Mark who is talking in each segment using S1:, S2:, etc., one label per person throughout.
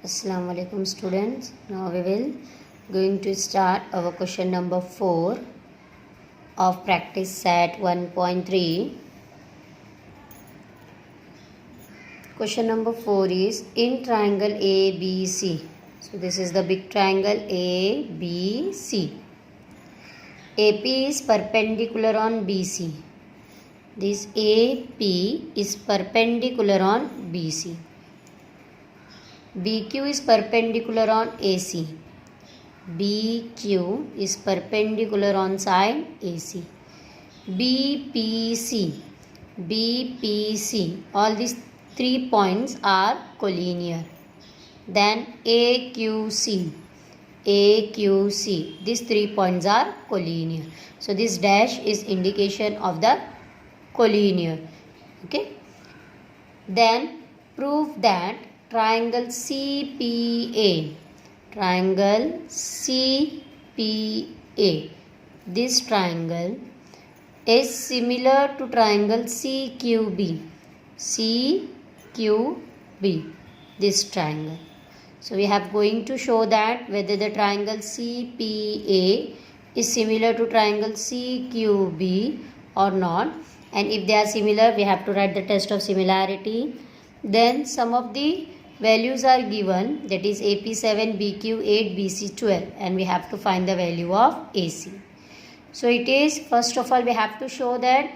S1: Assalamu alaikum students. Now we will going to start our question number 4 of practice set 1.3. Question number 4 is in triangle ABC. So this is the big triangle ABC. AP is perpendicular on BC. This AP is perpendicular on BC. BQ is perpendicular on AC. BQ is perpendicular on side AC. BPC, BPC, all these 3 points are collinear. Then AQC, AQC, these 3 points are collinear. So this dash is indication of the collinear. Okay. Then prove that triangle CPA, triangle CPA, this triangle is similar to triangle CQB, CQB, this triangle. So we have going to show that whether the triangle CPA is similar to triangle CQB or not, and if they are similar we have to write the test of similarity. Then some of the values are given, that is AP 7, BQ 8, BC 12, and we have to find the value of AC. So it is, first of all we have to show that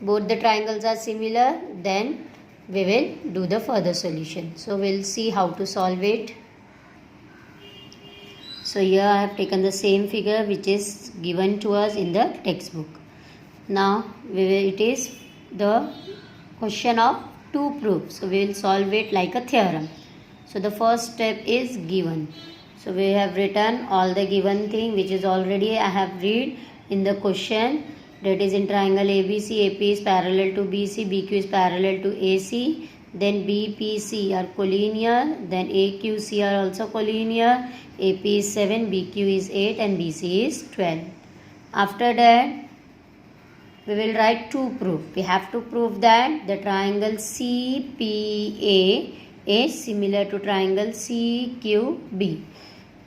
S1: both the triangles are similar, then we will do the further solution. So we will see how to solve it. So here I have taken the same figure which is given to us in the textbook. Now it is the question of to prove. So we will solve it like a theorem. So the first step is given. So we have written all the given thing which is already I have read in the question, that is in triangle ABC, AP is parallel to BC, BQ is parallel to AC, then BPC are collinear, then AQC are also collinear, AP is 7, BQ is 8 and BC is 12. After that we will write to prove. We have to prove that the triangle CPA is similar to triangle CQB,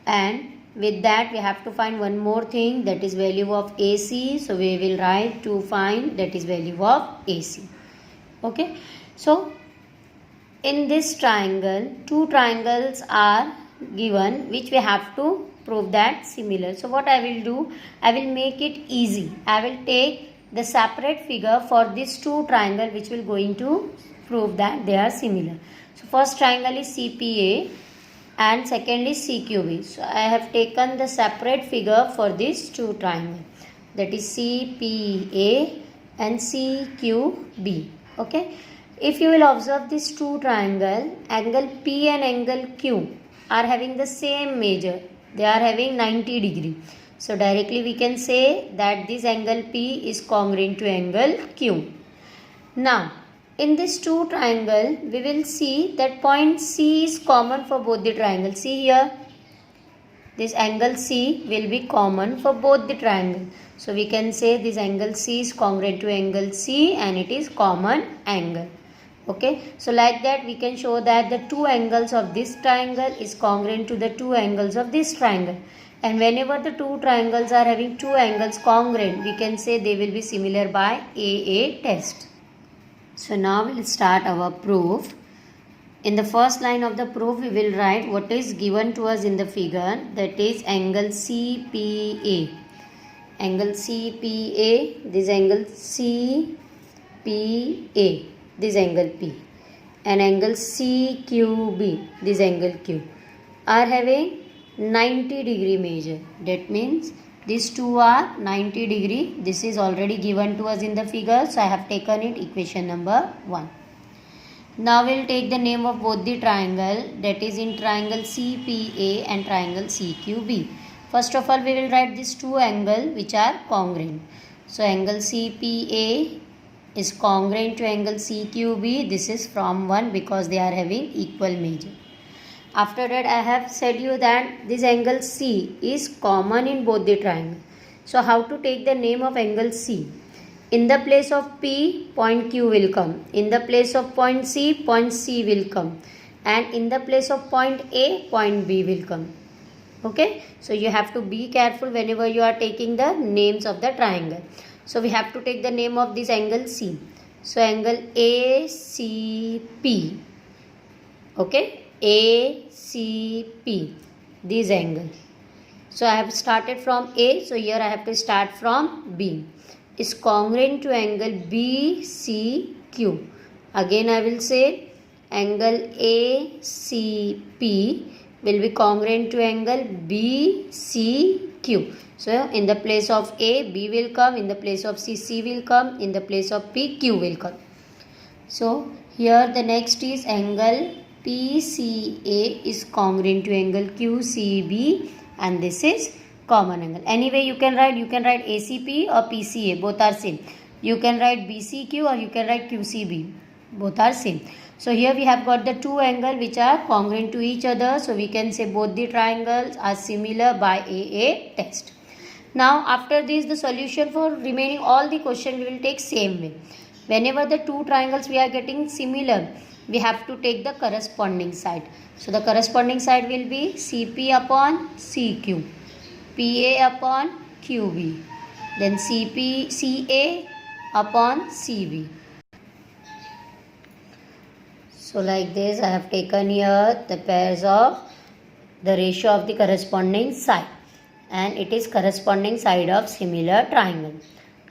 S1: and with that we have to find one more thing, that is value of AC. So we will write to find that is value of AC. Okay. So in this triangle, 2 triangles are given which we have to prove that similar. So what I will do, I will make it easy. I will take the separate figure for these 2 triangles which will going to prove that they are similar. So first triangle is CPA and second is CQB. So I have taken the separate figure for these 2 triangles, that is CPA and CQB. Okay. If you will observe these 2 triangles, angle P and angle Q are having the same measure. They are having 90 degree. So directly we can say that this angle P is congruent to angle Q. Now in this 2 triangle we will see that point C is common for both the triangles. See here, this angle C will be common for both the triangles. So we can say this angle C is congruent to angle C and it is common angle. Okay. So like that we can show that the 2 angles of this triangle is congruent to the 2 angles of this triangle. And whenever the 2 triangles are having 2 angles congruent, we can say they will be similar by AA test. So now we will start our proof. In the first line of the proof we will write what is given to us in the figure, that is angle CPA. Angle CPA, this angle CPA, this angle P, and angle CQB, this angle Q, are having 90 degree measure. That means these 2 are 90 degree. This is already given to us in the figure. So I have taken it equation number 1. Now we will take the name of both the triangle, that is in triangle CPA and triangle CQB. First of all we will write these 2 angles which are congruent. So angle CPA is congruent to angle CQB. This is from 1 because they are having equal measure. After that I have said you that this angle C is common in both the triangles. So how to take the name of angle C? In the place of P, point Q will come. In the place of point C will come. and in the place of point A, point B will come. Okay, so you have to be careful whenever you are taking the names of the triangle. So we have to take the name of this angle C. So angle ACP. Okay, ACP, this angle. So I have started from A, so here I have to start from B. Is congruent to angle BCQ. Again I will say angle ACP will be congruent to angle BCQ. So in the place of A, B will come, in the place of C, C will come, in the place of P, Q will come. So here the next is angle PCA is congruent to angle QCB, and this is common angle. Anyway, you can write ACP or PCA, both are same. You can write BCQ or you can write QCB, both are same. So here we have got the two angles which are congruent to each other. So we can say both the triangles are similar by AA test. Now after this, the solution for remaining all the question we will take same way. Whenever the two triangles we are getting similar, we have to take the corresponding side. So the corresponding side will be CP upon CQ, PA upon QB, then CA upon CB. So like this I have taken here the pairs of the ratio of the corresponding side, and it is corresponding side of similar triangle.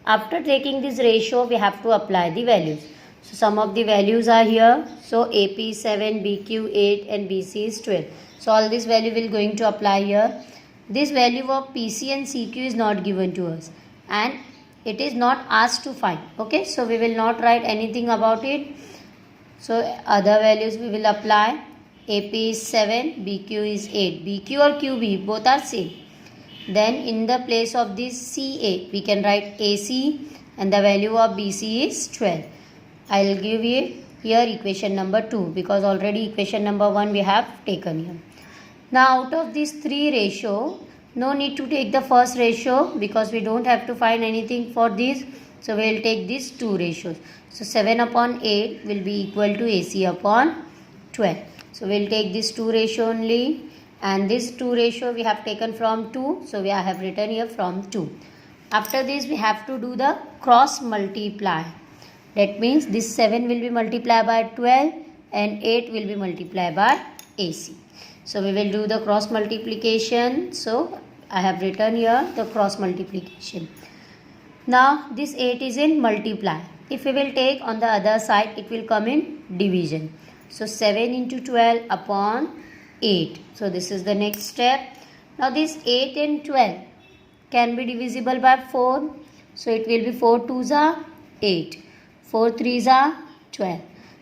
S1: After taking this ratio, we have to apply the values. So some of the values are here. So AP is 7, BQ 8 and BC is 12. So all this value will going to apply here. This value of PC and CQ is not given to us and it is not asked to find. Okay, so we will not write anything about it. So other values we will apply. AP is 7, BQ is 8. BQ or QB both are same. Then in the place of this CA we can write AC and the value of BC is 12. I will give you here equation number 2 because already equation number 1 we have taken here. Now out of these three ratio, no need to take the first ratio because we don't have to find anything for this. So we will take these two ratios. So 7 upon 8 will be equal to AC upon 12. So we will take this two ratio only, and this two ratio we have taken from 2. So I have written here from 2. After this we have to do the cross multiply. That means this 7 will be multiplied by 12 and 8 will be multiplied by AC. So we will do the cross multiplication. So I have written here the cross multiplication. Now this 8 is in multiply. If we will take on the other side, it will come in division. So 7 into 12 upon 8. So this is the next step. Now this 8 and 12 can be divisible by 4. So it will be 4 2s are 8. 4 3s are 12.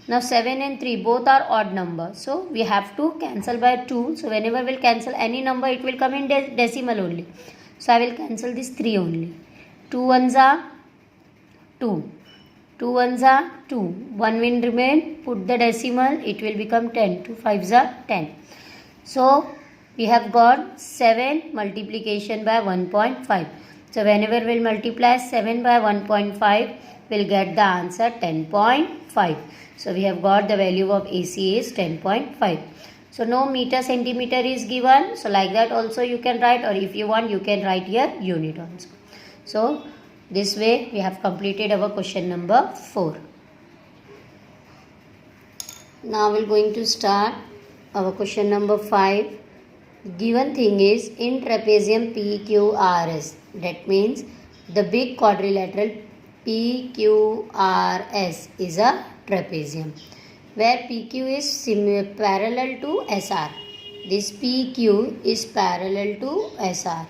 S1: Now 7 and 3 both are odd numbers. So we have to cancel by 2. So whenever we will cancel any number, it will come in decimal only. So I will cancel this 3 only. 2 1s are 2. 2 1s are 2. 1 will remain. Put the decimal. It will become 10. 2 5s are 10. So we have got 7 multiplication by 1.5. So whenever we will multiply 7 by 1.5, we will get the answer 10.5. So we have got the value of AC is 10.5. So no meter centimeter is given. So like that also you can write, or if you want you can write here unit also. So this way we have completed our question number 4. Now we are going to start our question number 5. Given thing is in trapezium PQRS. That means the big quadrilateral PQRS is a trapezium where PQ is parallel to SR. This PQ is parallel to SR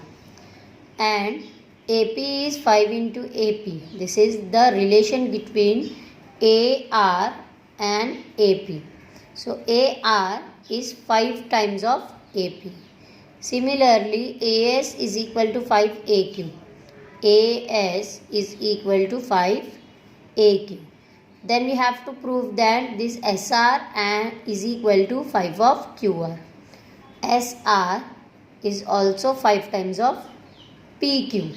S1: and AP is 5 into AP. This is the relation between AR and AP. So AR is 5 times of AP. Similarly, AS is equal to 5 AQ. AS is equal to 5 AQ. Then we have to prove that this SR is equal to 5 of QR. SR is also 5 times of PQ.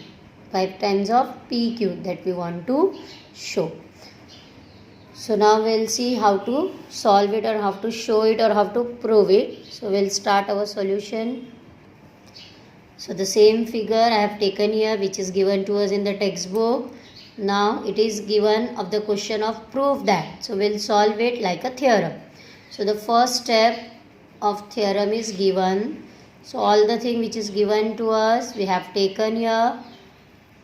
S1: 5 times of PQ that we want to show. So now we'll see how to solve it or how to show it or how to prove it. So we'll start our solution. So the same figure I have taken here, which is given to us in the textbook. Now it is given of the question of prove that. So we'll solve it like a theorem. So the first step of theorem is given. So all the thing which is given to us we have taken here.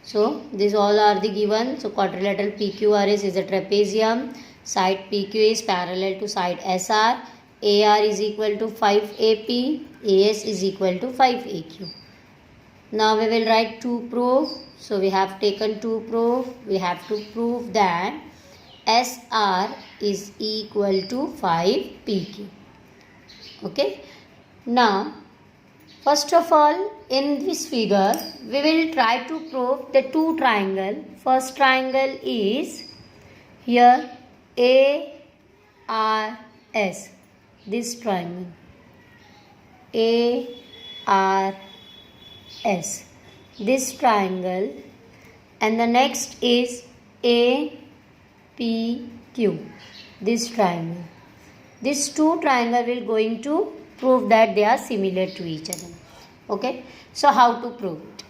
S1: So these all are the given. So quadrilateral PQRS is a trapezium. Side PQ is parallel to side SR. AR is equal to 5AP. AS is equal to 5AQ. Now we will write to prove. So we have taken to prove. We have to prove that SR is equal to 5PQ. Okay. Now first of all, in this figure, we will try to prove the two triangle. First triangle is here ARS. This triangle ARS. This triangle, and the next is APQ. This triangle. These two triangle will going to prove that they are similar to each other. Okay, so how to prove it?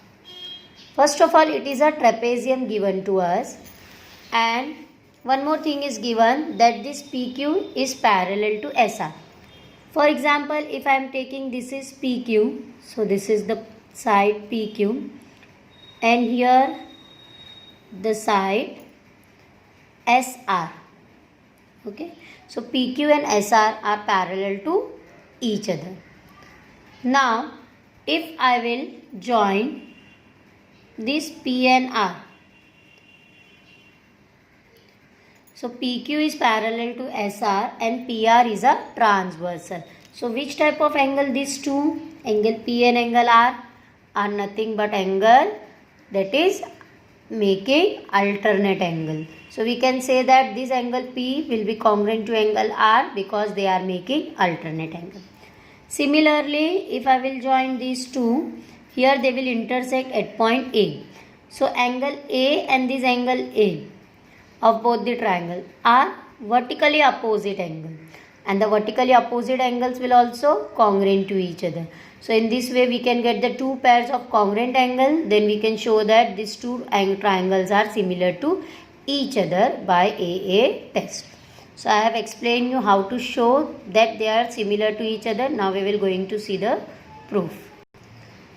S1: First of all, it is a trapezium given to us, and one more thing is given that this PQ is parallel to SR. For example, if I am taking this is PQ, so this is the side PQ, and here the side SR. Okay, so PQ and SR are parallel to each other. Now if I will join this P and R, so PQ is parallel to SR and PR is a transversal. So which type of angle these two? Angle P and angle R are nothing but angle that is making alternate angle. So we can say that this angle P will be congruent to angle R because they are making alternate angle. Similarly, if I will join these two, here they will intersect at point A. So angle A and this angle A of both the triangle are vertically opposite angle, and the vertically opposite angles will also congruent to each other. So in this way we can get the two pairs of congruent angle. Then we can show that these two triangles are similar to each other by AA test. So I have explained you how to show that they are similar to each other. Now we will going to see the proof.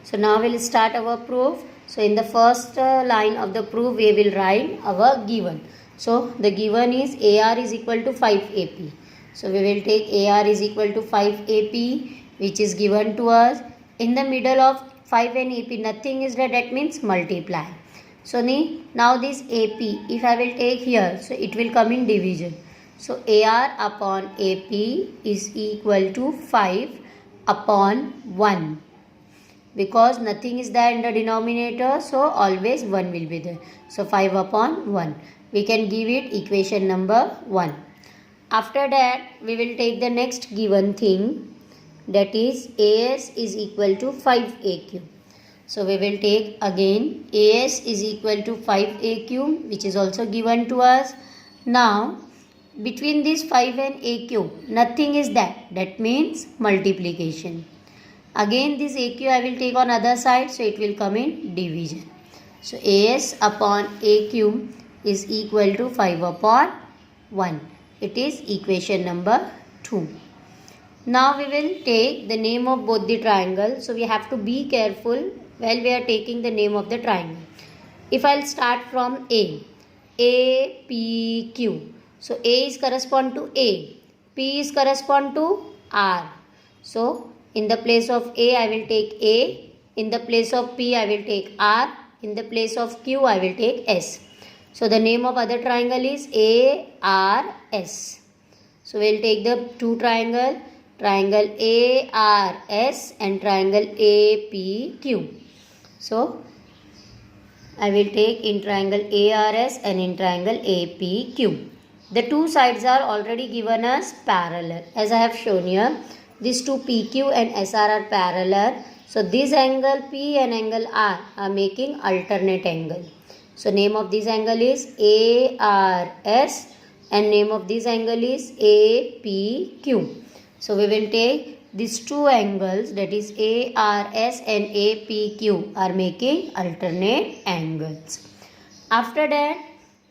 S1: So now we will start our proof. So in the first line of the proof we will write our given. So the given is AR is equal to 5AP. So we will take AR is equal to 5AP, which is given to us. In the middle of 5 and AP nothing is there, that means multiply. So now this AP, if I will take here, so it will come in division. So AR upon AP is equal to 5 upon 1. Because nothing is there in the denominator, so always 1 will be there. So 5 upon 1. We can give it equation number 1. After that, we will take the next given thing, that is AS is equal to 5AQ. So we will take again AS is equal to 5AQ, which is also given to us. Now between this 5 and AQ nothing is that, that means multiplication. Again this AQ I will take on other side, so it will come in division. So AS upon AQ is equal to 5 upon 1. It is equation number 2. Now we will take the name of both the triangles. So we have to be careful while we are taking the name of the triangle. If I will start from A, APQ. So A is correspond to A, P is correspond to R. So in the place of A I will take A, in the place of P I will take R, in the place of Q I will take S. So the name of other triangle is ARS. So we will take the two triangle, triangle ARS and triangle APQ. So I will take in triangle ARS and in triangle APQ. The two sides are already given as parallel. As I have shown here, these two PQ and SR are parallel. So this angle P and angle R are making alternate angle. So name of this angle is ARS. and name of this angle is APQ. So we will take these two angles, that is ARS and APQ, are making alternate angles. After that,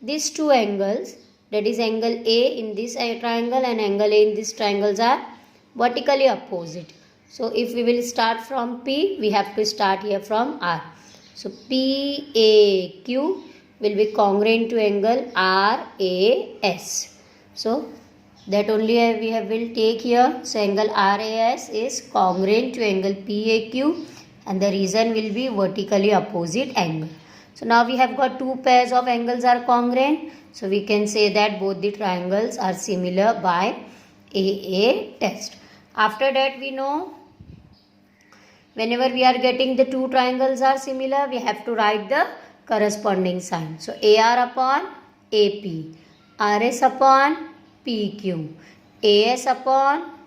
S1: these two angles, that is angle A in this triangle and angle A in this triangles, are vertically opposite. So if we will start from P, we have to start here from R. So PAQ will be congruent to angle RAS. So that only will take here. So angle RAS is congruent to angle PAQ, and the reason will be vertically opposite angle. So now we have got two pairs of angles are congruent. So we can say that both the triangles are similar by AA test. After that, we know whenever we are getting the two triangles are similar, we have to write the corresponding sign. So AR upon AP, RS upon PQ, AS upon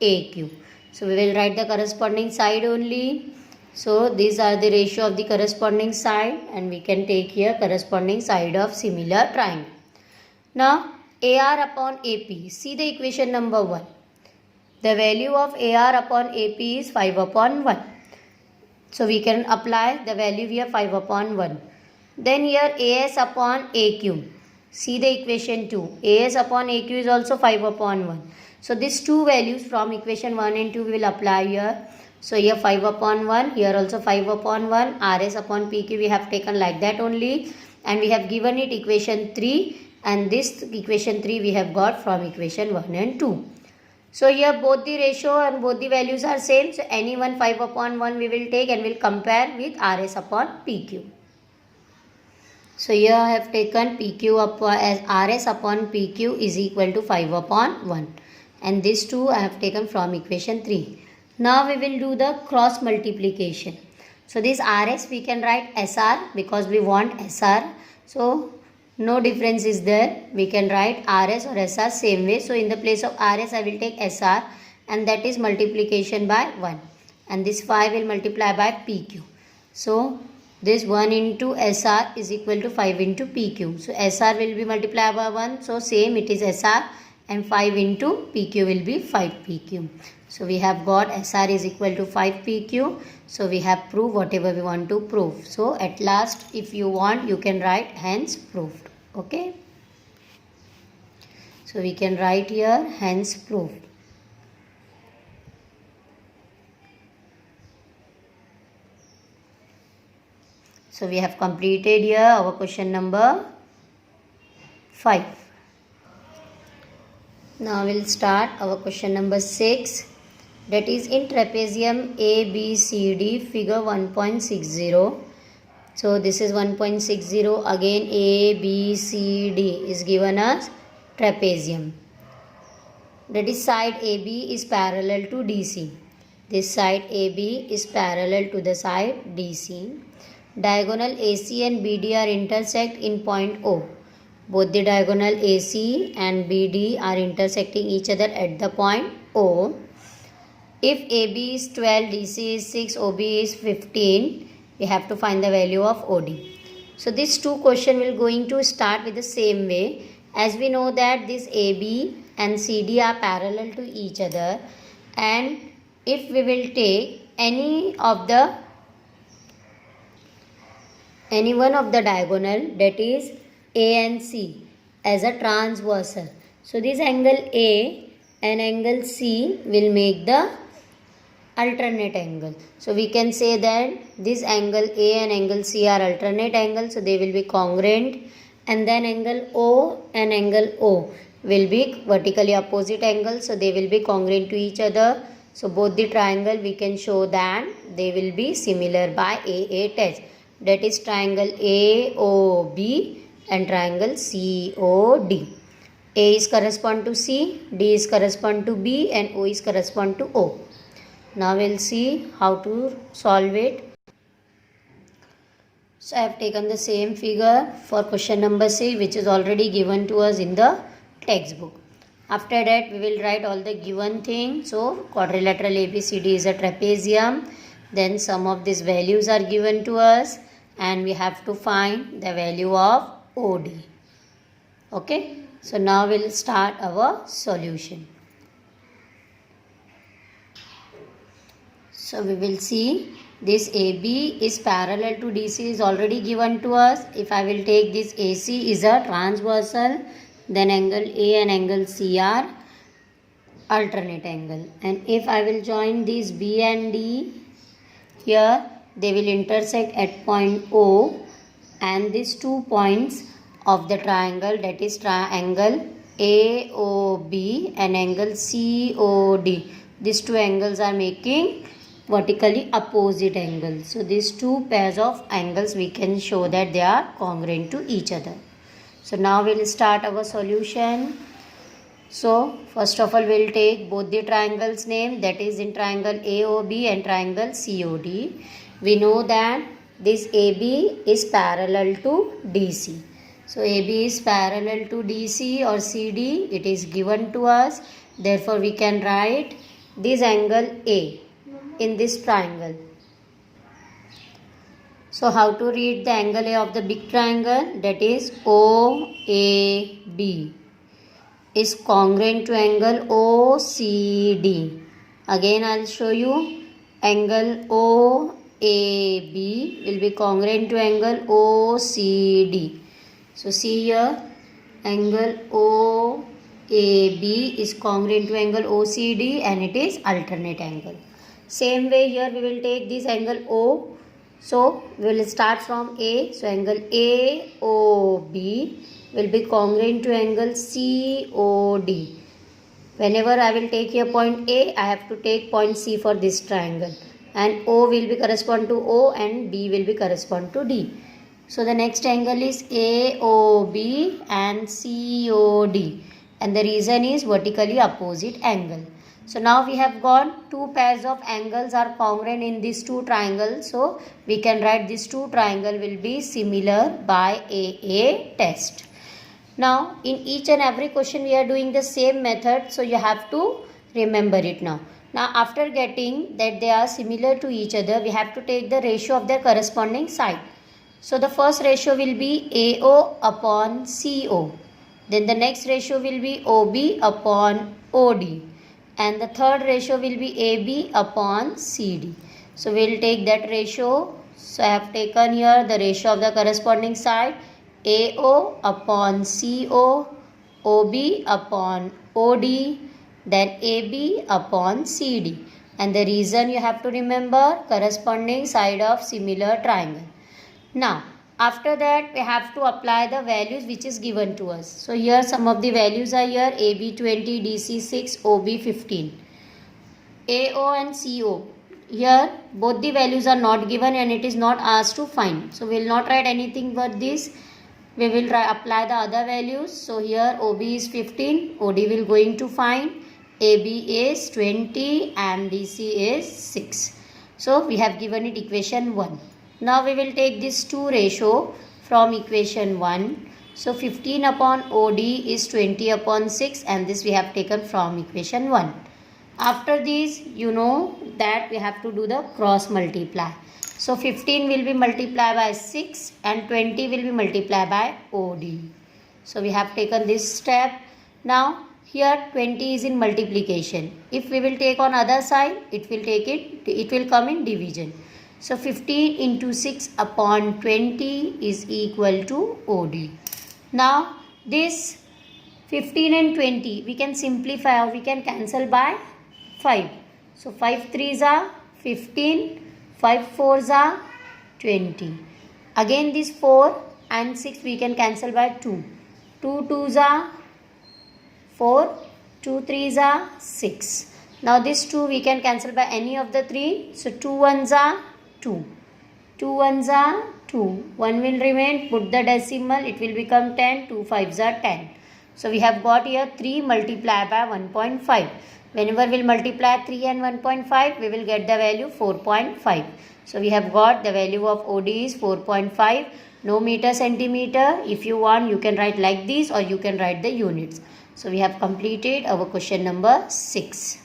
S1: AQ. So we will write the corresponding side only. So these are the ratio of the corresponding side, and we can take here corresponding side of similar triangle. Now AR upon AP, see the equation number 1. The value of AR upon AP is 5 upon 1. So we can apply the value here 5 upon 1. Then here AS upon AQ. See the equation 2. AS upon AQ is also 5 upon 1. So these two values from equation 1 and 2 we will apply here. So here 5 upon 1, here also 5 upon 1, RS upon PQ we have taken like that only. And we have given it equation 3, and this equation 3 we have got from equation 1 and 2. So here both the ratio and both the values are same. So any one 5 upon 1 we will take and will compare with RS upon PQ. So here I have taken PQ upon as RS upon PQ is equal to 5 upon 1. And these two I have taken from equation 3. Now we will do the cross multiplication. So this RS we can write SR because we want SR. So no difference is there. We can write RS or SR same way. So in the place of RS I will take SR, and that is multiplication by 1. And this 5 will multiply by PQ. So this 1 into SR is equal to 5 into PQ. So SR will be multiplied by 1. So same it is SR, and 5 into PQ will be 5 PQ. So we have got SR is equal to 5 PQ. So we have proved whatever we want to prove. So at last if you want you can write hence proved. Okay. So we can write here hence proved. So we have completed here our question number 5. Now we'll start our question number 6. That is in trapezium ABCD figure 1.60. So this is 1.60. Again ABCD is given as trapezium. That is side AB is parallel to DC. This side AB is parallel to the side DC. Diagonal AC and BD are intersect in point O. Both the diagonal AC and BD are intersecting each other at the point O. If AB is 12, DC is 6, OB is 15, we have to find the value of OD. So these two questions will going to start with the same way. As we know that this AB and CD are parallel to each other, and if we will take any one of the diagonal, that is A and C, as a transversal. So this angle A and angle C will make the alternate angle. So we can say that this angle A and angle C are alternate angles, so they will be congruent. And then angle O and angle O will be vertically opposite angles, so they will be congruent to each other. So both the triangle we can show that they will be similar by AA test. That is triangle AOB and triangle COD. A is correspond to C, D is correspond to B, and O is correspond to O. Now we'll see how to solve it. So I have taken the same figure for question number 6, which is already given to us in the textbook. After that we will write all the given things. So quadrilateral ABCD is a trapezium. Then some of these values are given to us, and we have to find the value of OD. Okay. So now we'll start our solution. So we will see this AB is parallel to DC is already given to us. If I will take this AC is a transversal, then angle A and angle C are alternate angle. And if I will join these B and D, here they will intersect at point O, and these 2 points of the triangle, that is triangle AOB and angle COD. These 2 angles are making vertically opposite angles. So these 2 pairs of angles we can show that they are congruent to each other. So now we will start our solution. So first of all we will take both the triangles name, that is in triangle AOB and triangle COD. We know that this AB is parallel to DC. So AB is parallel to DC or CD. It is given to us. Therefore we can write this angle A in this triangle. So how to read the angle A of the big triangle? That is OAB is congruent to angle OCD. Again I will show you. Angle OAB will be congruent to angle OCD. So see here, angle OAB is congruent to angle OCD and it is alternate angle. Same way here we will take this angle O. So we will start from A. So angle AOB will be congruent to angle COD. Whenever I will take here point A, I have to take point C for this triangle. And O will be correspond to O and D will be correspond to D. So the next angle is AOB and COD. And the reason is vertically opposite angle. So now we have got 2 pairs of angles are congruent in these 2 triangles. So we can write these 2 triangles will be similar by AA test. Now in each and every question we are doing the same method. So you have to remember it now. Now after getting that they are similar to each other, we have to take the ratio of their corresponding side. So the first ratio will be AO upon CO. Then the next ratio will be OB upon OD. And the third ratio will be AB upon CD. So we will take that ratio. So I have taken here the ratio of the corresponding side. AO upon CO, OB upon OD, then AB upon CD. And the reason you have to remember, corresponding side of similar triangle. Now after that we have to apply the values which is given to us. So here some of the values are here: AB 20, DC 6, OB 15. AO and CO, here both the values are not given and it is not asked to find. So we will not write anything but this. We will apply the other values. So here OB is 15, OD will going to find, AB is 20 and DC is 6. So we have given it equation 1. Now we will take this 2 ratio from equation 1. So 15 upon OD is 20 upon 6 and this we have taken from equation 1. After this you know that we have to do the cross multiply. So 15 will be multiplied by 6 and 20 will be multiplied by OD. So we have taken this step. Now here 20 is in multiplication. If we will take on other side, it will come in division. So 15 into 6 upon 20 is equal to OD. Now this 15 and 20 we can simplify or we can cancel by 5. So 5 3s are 15, 5 4s are 20. Again this 4 and 6 we can cancel by 2. 2 2s are 4, 2 3s are 6. Now this 2 we can cancel by any of the 3. So 2 1s are 2. 2 1s are 2. 1 will remain, put the decimal, it will become 10. 2 5s are 10. So we have got here 3 multiplied by 1.5. Whenever we will multiply 3 and 1.5, we will get the value 4.5. So we have got the value of OD is 4.5. No meter centimeter. If you want, you can write like this or you can write the units. So we have completed our question number 6.